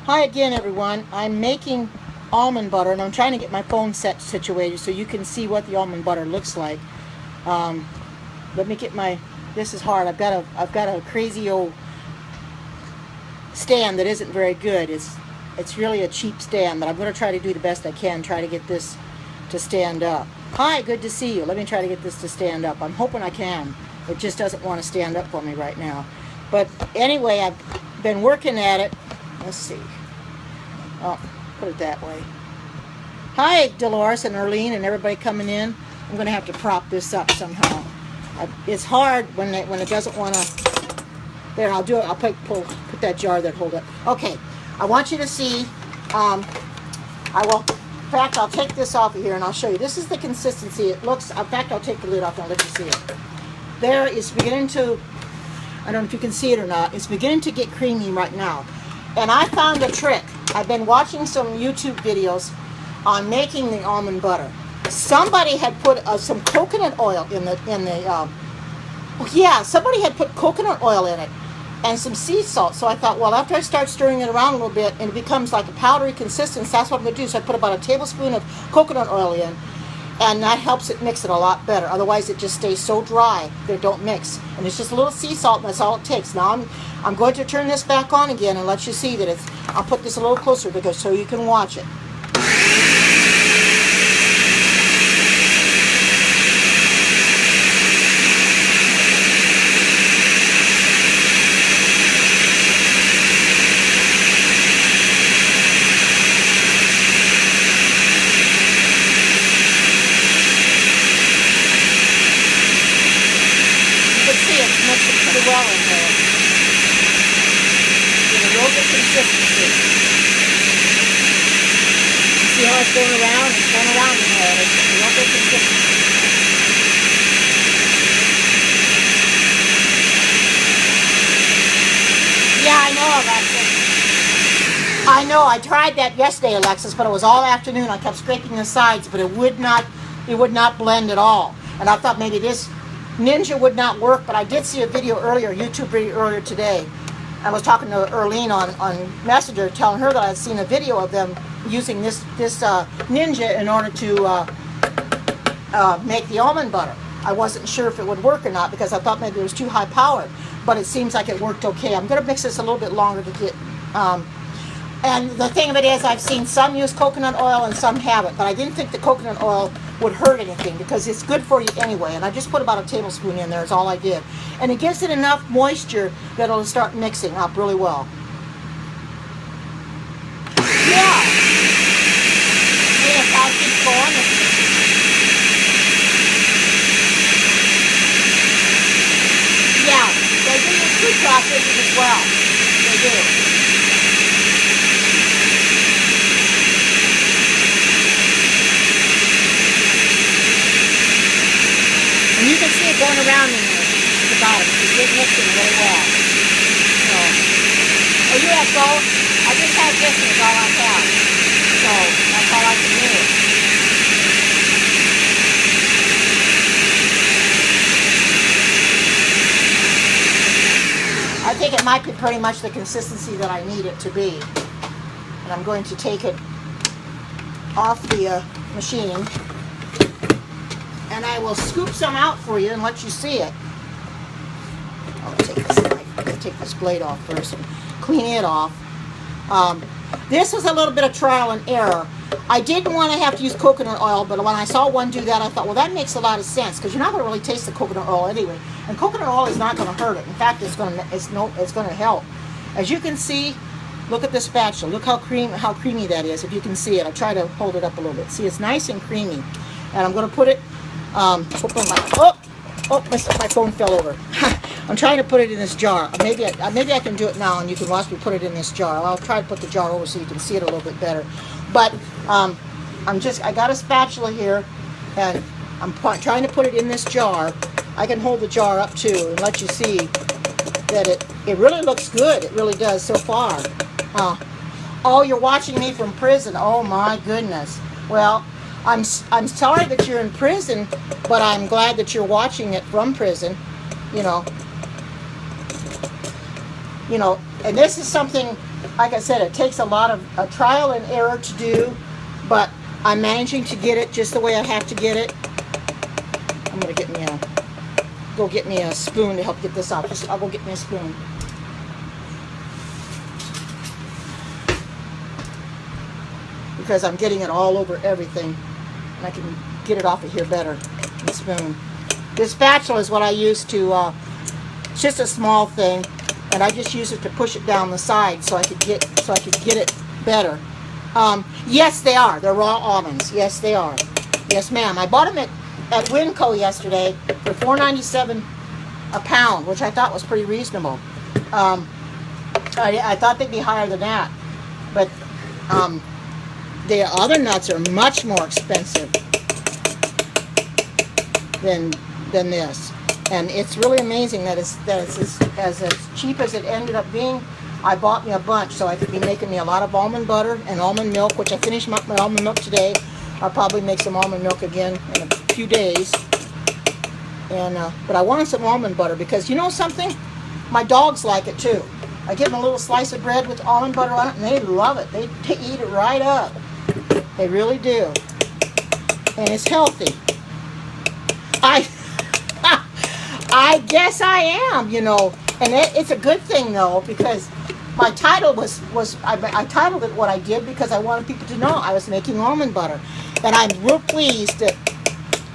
Hi again, everyone. I'm making almond butter, and I'm trying to get my phone set situated so you can see what the almond butter looks like. Um, Let me get my. This is hard. I've got a crazy old stand that isn't very good. It's really a cheap stand, but I'm going to try to do the best I can. Try to get this to stand up. Hi, good to see you. Let me try to get this to stand up. I'm hoping I can. It just doesn't want to stand up for me right now. But anyway, I've been working at it. Let's see. Oh, put it that way. Hi, Dolores and Erlene and everybody coming in. I'm going to have to prop this up somehow. It's hard when it doesn't want to. There, I'll do it. I'll put that jar that hold it. Okay, I want you to see. I will. In fact, I'll take this off of here and I'll show you. This is the consistency. It looks. In fact, I'll take the lid off and I'll let you see it. There, it's beginning to. I don't know if you can see it or not. It's beginning to get creamy right now. And I found a trick. I've been watching some YouTube videos on making the almond butter. Somebody had put some coconut oil in the somebody had put coconut oil in it and some sea salt. So I thought, well, after I start stirring it around a little bit and it becomes like a powdery consistency, that's what I'm going to do. So I put about a tablespoon of coconut oil in, and that helps it mix it a lot better. Otherwise, it just stays so dry they don't mix. And it's just a little sea salt, and that's all it takes. Now I'm going to turn this back on again and let you see that it's. I'll put this a little closer because so you can watch it. Mixing pretty well in there. Get a real good consistency. You see how it's going around? It's going around in there. It's a real good consistency. Yeah, I know, Alexis. I know. I tried that yesterday, Alexis, but it was all afternoon. I kept scraping the sides, but it would not blend at all. And I thought maybe this Ninja would not work, but I did see a video earlier, YouTube video earlier today. I was talking to Erlene on Messenger, telling her that I'd seen a video of them using this Ninja in order to make the almond butter. I wasn't sure if it would work or not because I thought maybe it was too high powered, but it seems like it worked okay. I'm going to mix this a little bit longer to get. And the thing of it is, I've seen some use coconut oil and some haven't, but I didn't think the coconut oil would hurt anything because it's good for you anyway. And I just put about a tablespoon in there is all I did. And it gives it enough moisture that it'll start mixing up really well. Yeah. Yes, I'll keep going. Yeah, they do use food processors as well. They do. And you can see it going around in there at the bottom. It's mixing really well. So, oh, you have both? I just have this and it's all I have. So, that's all I can do. I think it might be pretty much the consistency that I need it to be. And I'm going to take it off the machine. And I will scoop some out for you and let you see it. I'll take this blade off first and clean it off. This was a little bit of trial and error. I didn't want to have to use coconut oil, but when I saw one do that, I thought, well, that makes a lot of sense because you're not going to really taste the coconut oil anyway. And coconut oil is not going to hurt it. In fact, it's going to help. As you can see, look at the spatula. Look how creamy that is. If you can see it, I'll try to hold it up a little bit. See, it's nice and creamy. And I'm going to put it. My phone fell over. I'm trying to put it in this jar. Maybe I can do it now, and you can watch me put it in this jar. I'll try to put the jar over so you can see it a little bit better. But I got a spatula here, and I'm trying to put it in this jar. I can hold the jar up too and let you see that it really looks good. It really does so far. Oh, you're watching me from prison. Oh my goodness. Well, I'm sorry that you're in prison, but I'm glad that you're watching it from prison, you know. you know, and this is something, like I said, it takes a lot of trial and error to do, but I'm managing to get it just the way I have to get it. I'm gonna go get me a spoon to help get this off. I'll go get me a spoon. Because I'm getting it all over everything, and I can get it off of here better. The spoon. This spatula is what I use to. It's just a small thing, and I just use it to push it down the side so I could get it better. Yes, they are. They're raw almonds. Yes, they are. Yes, ma'am. I bought them at Winco yesterday for $4.97 a pound, which I thought was pretty reasonable. I thought they'd be higher than that, but the other nuts are much more expensive than this, and it's really amazing that it's as cheap as it ended up being. I bought me a bunch so I could be making me a lot of almond butter and almond milk, which I finished my almond milk today. I'll probably make some almond milk again in a few days. And but I wanted some almond butter because, you know something? My dogs like it too. I give them a little slice of bread with almond butter on it, and they love it. They eat it right up. They really do. And it's healthy. I guess I am, you know. And it's a good thing, though, because my title I titled it what I did because I wanted people to know I was making almond butter. And I'm real pleased that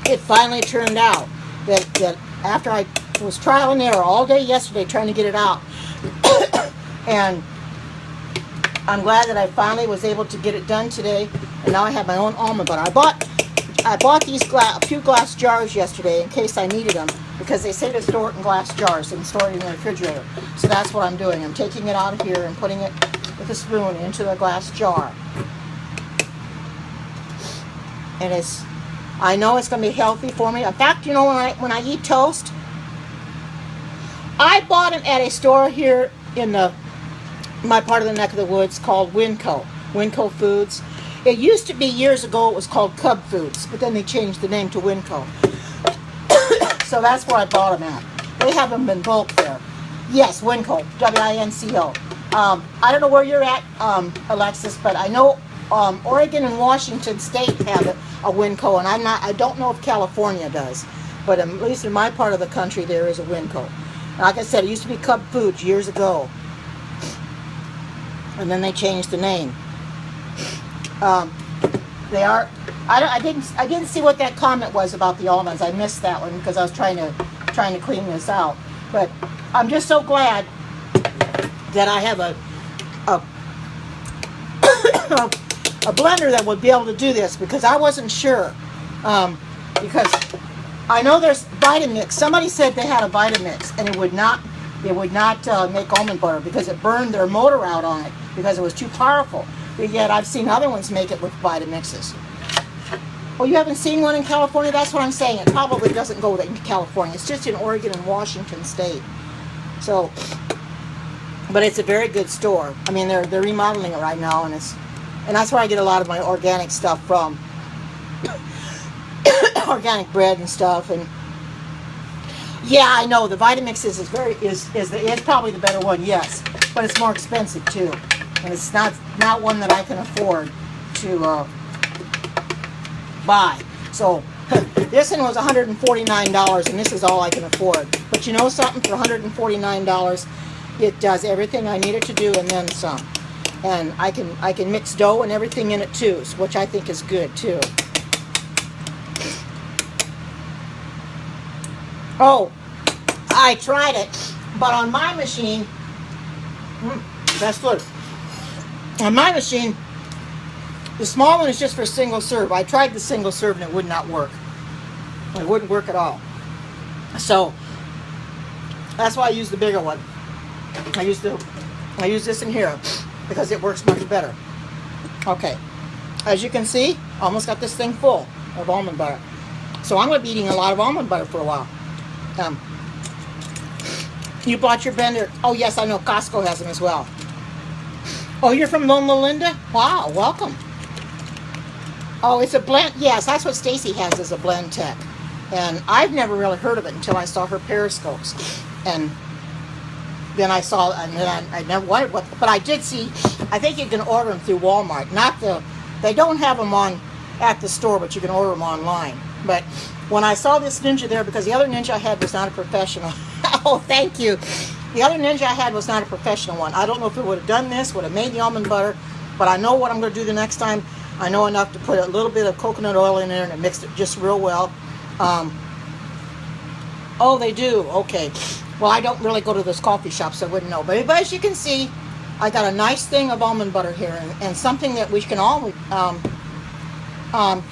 it finally turned out. That after I was trial and error all day yesterday trying to get it out. And I'm glad that I finally was able to get it done today. And now I have my own almond butter. I bought these a few glass jars yesterday in case I needed them, because they say to store it in glass jars and store it in the refrigerator. So that's what I'm doing. I'm taking it out of here and putting it with a spoon into the glass jar. And I know it's going to be healthy for me. In fact, you know, when I eat toast, I bought them at a store here in my part of the neck of the woods called Winco Foods. It used to be, years ago, it was called Cub Foods, but then they changed the name to Winco. So that's where I bought them at. They have them in bulk there. Yes, Winco, W-I-N-C-O. I don't know where you're at, Alexis, but I know Oregon and Washington State have a Winco, and I don't know if California does, but at least in my part of the country there is a Winco. Like I said, it used to be Cub Foods years ago, and then they changed the name. They are. I didn't see what that comment was about the almonds. I missed that one because I was trying to clean this out. But I'm just so glad that I have a blender that would be able to do this, because I wasn't sure. Because I know there's Vitamix. Somebody said they had a Vitamix and it would not make almond butter because it burned their motor out on it because it was too powerful. But yet I've seen other ones make it with Vitamixes. Oh, you haven't seen one in California? That's what I'm saying. It probably doesn't go into California. It's just in Oregon and Washington State. So, but it's a very good store. I mean, they're remodeling it right now, and that's where I get a lot of my organic stuff from. Organic bread and stuff. And yeah, I know the Vitamixes is probably the better one. Yes, but it's more expensive too, and it's not one that I can afford to buy. So this one was $149, and this is all I can afford. But you know something? For $149, it does everything I need it to do and then some. And I can mix dough and everything in it too, which I think is good too. Oh, I tried it, but on my machine, that's good. On my machine, the small one is just for single serve. I tried the single serve and it would not work. It wouldn't work at all. So that's why I use the bigger one. I use this in here because it works much better. Okay, as you can see, almost got this thing full of almond butter. So I'm going to be eating a lot of almond butter for a while. You bought your blender? Oh yes, I know Costco has them as well. Oh, you're from Loma Linda? Wow, welcome. Oh, it's a blend. Yes, that's what Stacy has, is a blend tech. And I've never really heard of it until I saw her periscopes. And then I saw, and then I never wanted what, but I did see, I think you can order them through Walmart. They don't have them at the store, but you can order them online. But when I saw this Ninja there, because the other Ninja I had was not a professional. Oh, thank you. The other Ninja I had was not a professional one. I don't know if it would have done this, would have made the almond butter, but I know what I'm going to do the next time. I know enough to put a little bit of coconut oil in there and mix it just real well. Oh, they do. Okay. Well, I don't really go to those coffee shops, so I wouldn't know. But as you can see, I got a nice thing of almond butter here, and something that we can all.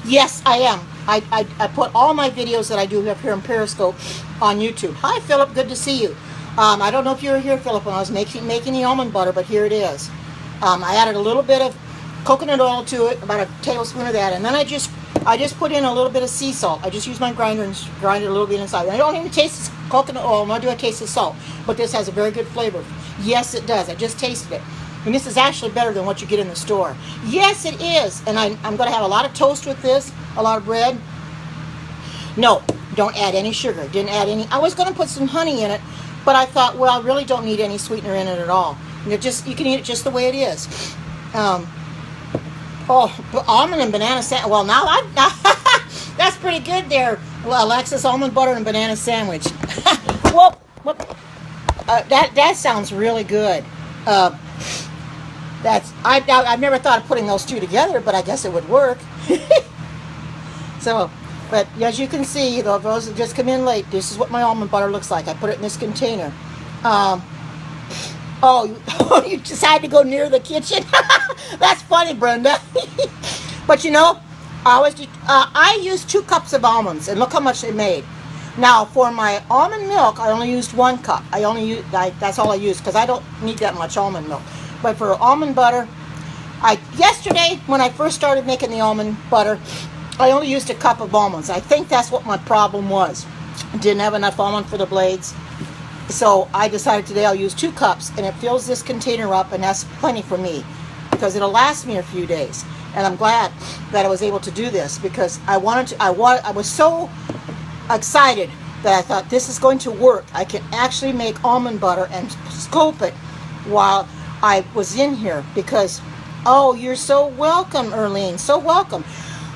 Yes, I am. I put all my videos that I do up here in Periscope on YouTube. Hi, Philip. Good to see you. I don't know if you were here, Philip, when I was making the almond butter, but here it is. I added a little bit of coconut oil to it, about a tablespoon of that, and then I just put in a little bit of sea salt. I just use my grinder and grind it a little bit inside. I don't even taste the coconut oil, nor do I taste the salt, but this has a very good flavor. Yes, it does. I just tasted it. And this is actually better than what you get in the store. Yes, it is. And I'm going to have a lot of toast with this, a lot of bread. No, don't add any sugar. Didn't add any. I was going to put some honey in it, but I thought, well, I really don't need any sweetener in it at all. You can eat it just the way it is. Almond and banana sandwich. Well, now that's pretty good there, Alexis. Almond butter and banana sandwich. Well, that sounds really good. I've never thought of putting those two together, but I guess it would work. So, but as you can see, those that just come in late, this is what my almond butter looks like. I put it in this container. You decided to go near the kitchen? That's funny, Brenda. But you know, I used 2 cups of almonds, and look how much they made. Now, for my almond milk, I only used 1 cup. That's all I used, because I don't need that much almond milk. But for almond butter, yesterday, when I first started making the almond butter, I only used a cup of almonds. I think that's what my problem was. I didn't have enough almond for the blades. So I decided today I'll use 2 cups, and it fills this container up, and that's plenty for me, because it'll last me a few days. And I'm glad that I was able to do this, because I was so excited that I thought this is going to work. I can actually make almond butter and scoop it while I was in here, because, oh, you're so welcome, Erlene, so welcome.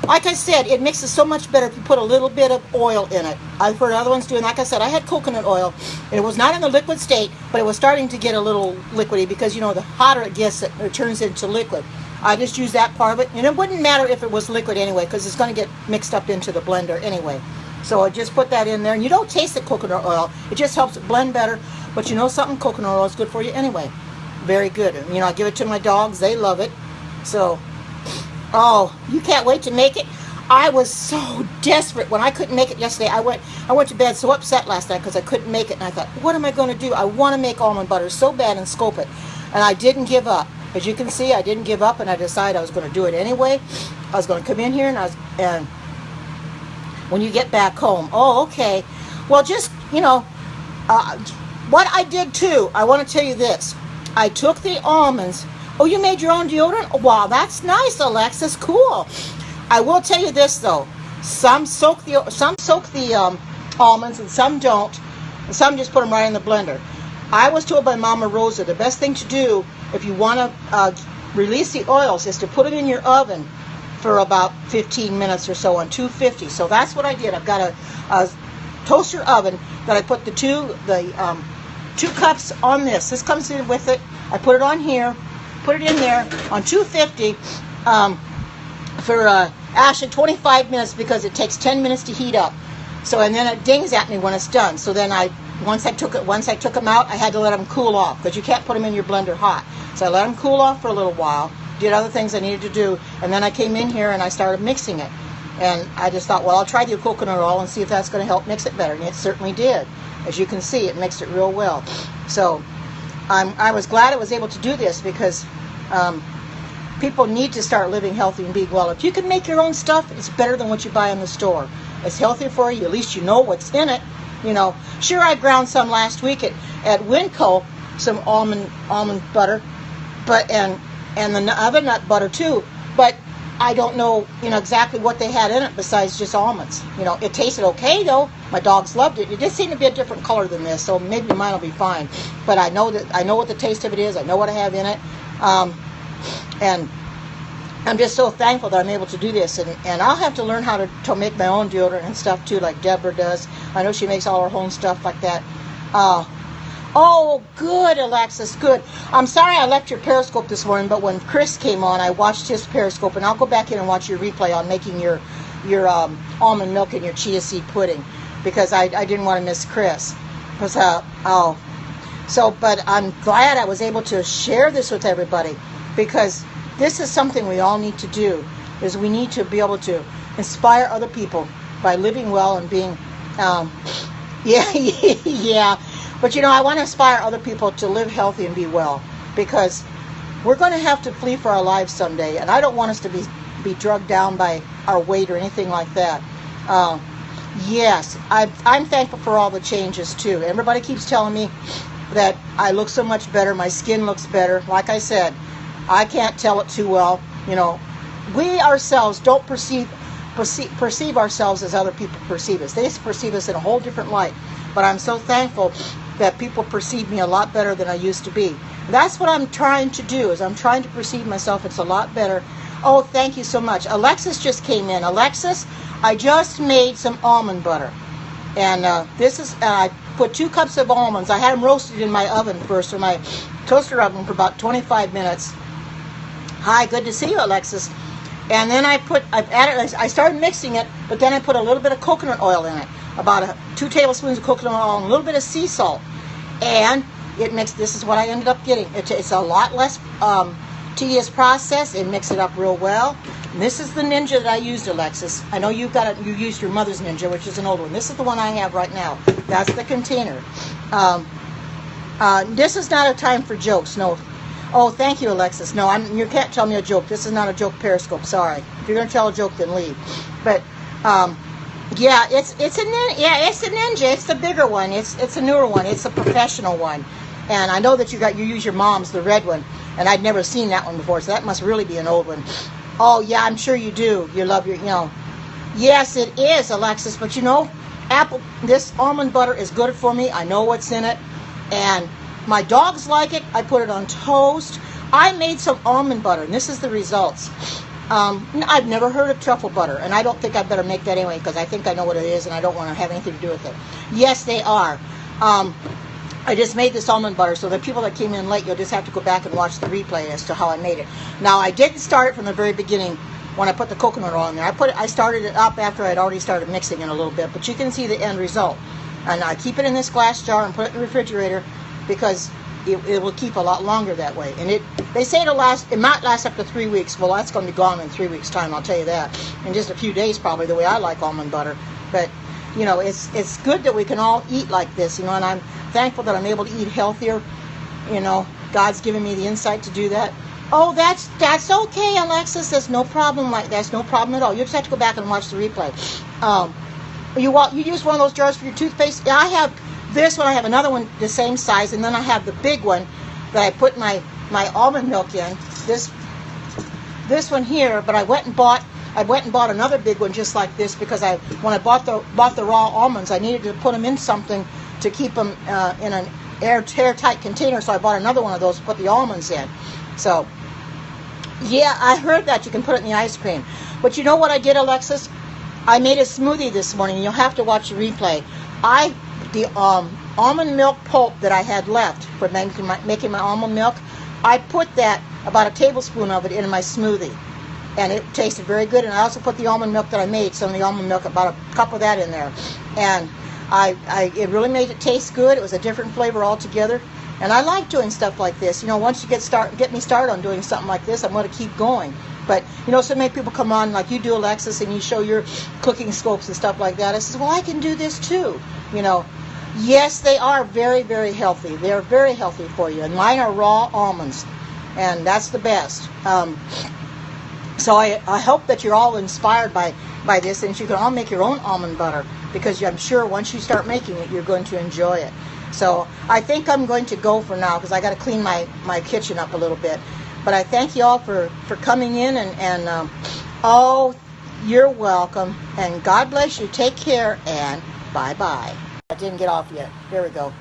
Like I said, it makes it so much better if you put a little bit of oil in it. I've heard other ones doing, like I said, I had coconut oil, and it was not in the liquid state, but it was starting to get a little liquidy, because, you know, the hotter it gets, it turns into liquid. I just used that part of it, and it wouldn't matter if it was liquid anyway, because it's going to get mixed up into the blender anyway. So I just put that in there, and you don't taste the coconut oil. It just helps it blend better, but you know something? Coconut oil is good for you anyway. Very good. And, you know, I give it to my dogs. They love it. So, oh, you can't wait to make it. I was so desperate when I couldn't make it yesterday. I went to bed so upset last night because I couldn't make it, and I thought, what am I going to do? I want to make almond butter so bad and scoop it. And I didn't give up. As you can see, I didn't give up, and I decided I was going to do it anyway. I was going to come in here, and when you get back home, oh, okay. Well, just, you know, what I did too, I want to tell you this. I took the almonds. Oh, you made your own deodorant? Wow, that's nice, Alexis. Cool. I will tell you this though. Some soak the almonds, and some don't. And some just put them right in the blender. I was told by Mama Rosa the best thing to do if you want to release the oils is to put it in your oven for about 15 minutes or so on 250. So that's what I did. I've got a toaster oven that I put the 2 cups on this. This comes in with it. I put it on here, put it in there on 250 for actually 25 minutes, because it takes 10 minutes to heat up. So, and then it dings at me when it's done. So then once I took them out, I had to let them cool off, because you can't put them in your blender hot. So I let them cool off for a little while, did other things I needed to do, and then I came in here and I started mixing it. And I just thought, well, I'll try the coconut oil and see if that's going to help mix it better. And it certainly did. As you can see, it mixed it real well. So I was glad I was able to do this, because people need to start living healthy and being well. If you can make your own stuff, it's better than what you buy in the store. It's healthier for you. At least you know what's in it. You know, sure, I ground some last week at Winco, some almond butter, but and the other nut butter too. But I don't know, exactly what they had in it besides just almonds. It tasted okay though. My dogs loved it. It just seemed to be a different color than this, so maybe mine will be fine. But I know what the taste of it is. I know what I have in it, and I'm just so thankful that I'm able to do this. And I'll have to learn how to make my own deodorant and stuff too, like Deborah does. I know she makes all her own stuff like that. Oh, good, Alexis, good. I'm sorry I left your Periscope this morning, but when Chris came on, I watched his Periscope, and I'll go back in and watch your replay on making your almond milk and your chia seed pudding, because I didn't want to miss Chris. But I'm glad I was able to share this with everybody, because this is something we all need to do, is we need to be able to inspire other people by living well and being, yeah. But I want to inspire other people to live healthy and be well, because we're going to have to flee for our lives someday, and I don't want us to be drugged down by our weight or anything like that. Yes, I'm thankful for all the changes too. Everybody keeps telling me that I look so much better, my skin looks better. Like I said, I can't tell it too well. We ourselves don't perceive ourselves as other people perceive us. They perceive us in a whole different light. But I'm so thankful that people perceive me a lot better than I used to be. That's what I'm trying to do, is I'm trying to perceive myself. It's a lot better. Oh, thank you so much. Alexis just came in. Alexis, I just made some almond butter. And I put 2 cups of almonds. I had them roasted in my oven first, or my toaster oven, for about 25 minutes. Hi, good to see you, Alexis. And then I started mixing it, but then I put a little bit of coconut oil in it. About 2 tablespoons of coconut oil and a little bit of sea salt. And it mixed, this is what I ended up getting. It's a lot less tedious process. It mixed it up real well. And this is the Ninja that I used, Alexis. I know you used your mother's Ninja, which is an old one. This is the one I have right now. That's the container. This is not a time for jokes, no. Oh, thank you, Alexis. No, you can't tell me a joke. This is not a joke Periscope, sorry. If you're going to tell a joke, then leave. But, yeah, it's a Ninja. It's the bigger one. It's a newer one. It's a professional one. And I know that you use your mom's, the red one, and I'd never seen that one before, so that must really be an old one. Oh yeah, I'm sure you do. You love Yes, it is, Alexis. But this almond butter is good for me. I know what's in it, and my dogs like it. I put it on toast. I made some almond butter, and this is the results. I've never heard of truffle butter, and I don't think I better make that anyway, because I think I know what it is, and I don't want to have anything to do with it. Yes, they are. I just made this almond butter, so the people that came in late, you'll just have to go back and watch the replay as to how I made it. Now, I didn't start it from the very beginning when I put the coconut oil in there. I started it up after I'd already started mixing it a little bit, but you can see the end result. And I keep it in this glass jar and put it in the refrigerator, because it will keep a lot longer that way. And they say it might last up to 3 weeks. Well, that's going to be gone in 3 weeks' time, I'll tell you that. In just a few days, probably, the way I like almond butter. But, it's good that we can all eat like this, and I'm thankful that I'm able to eat healthier. God's given me the insight to do that. Oh, that's okay, Alexis. There's no problem that's no problem at all. You just have to go back and watch the replay. You use one of those jars for your toothpaste? Yeah, I have this one. I have another one the same size, and then I have the big one that I put my almond milk in. This one here, but I went and bought another big one just like this, because when I bought the raw almonds, I needed to put them in something to keep them in an airtight container, so I bought another one of those to put the almonds in. So, yeah, I heard that you can put it in the ice cream. But you know what I did, Alexis? I made a smoothie this morning. You'll have to watch the replay. The almond milk pulp that I had left for making my almond milk, I put that, about a tablespoon of it, in my smoothie. And it tasted very good. And I also put the almond milk that I made, some of the almond milk, about a cup of that in there. And it really made it taste good. It was a different flavor altogether. And I like doing stuff like this. Once you get me started on doing something like this, I'm going to keep going. But, so many people come on, like you do, Alexis, and you show your cooking scopes and stuff like that. I says, well, I can do this too. Yes, they are very, very healthy. They're very healthy for you. And mine are raw almonds. And that's the best. So I hope that you're all inspired by this, and you can all make your own almond butter, because I'm sure once you start making it, you're going to enjoy it. So I think I'm going to go for now, because I got to clean my kitchen up a little bit. But I thank you all for coming in, and Oh, you're welcome. And God bless you. Take care and bye-bye. I didn't get off yet. There we go.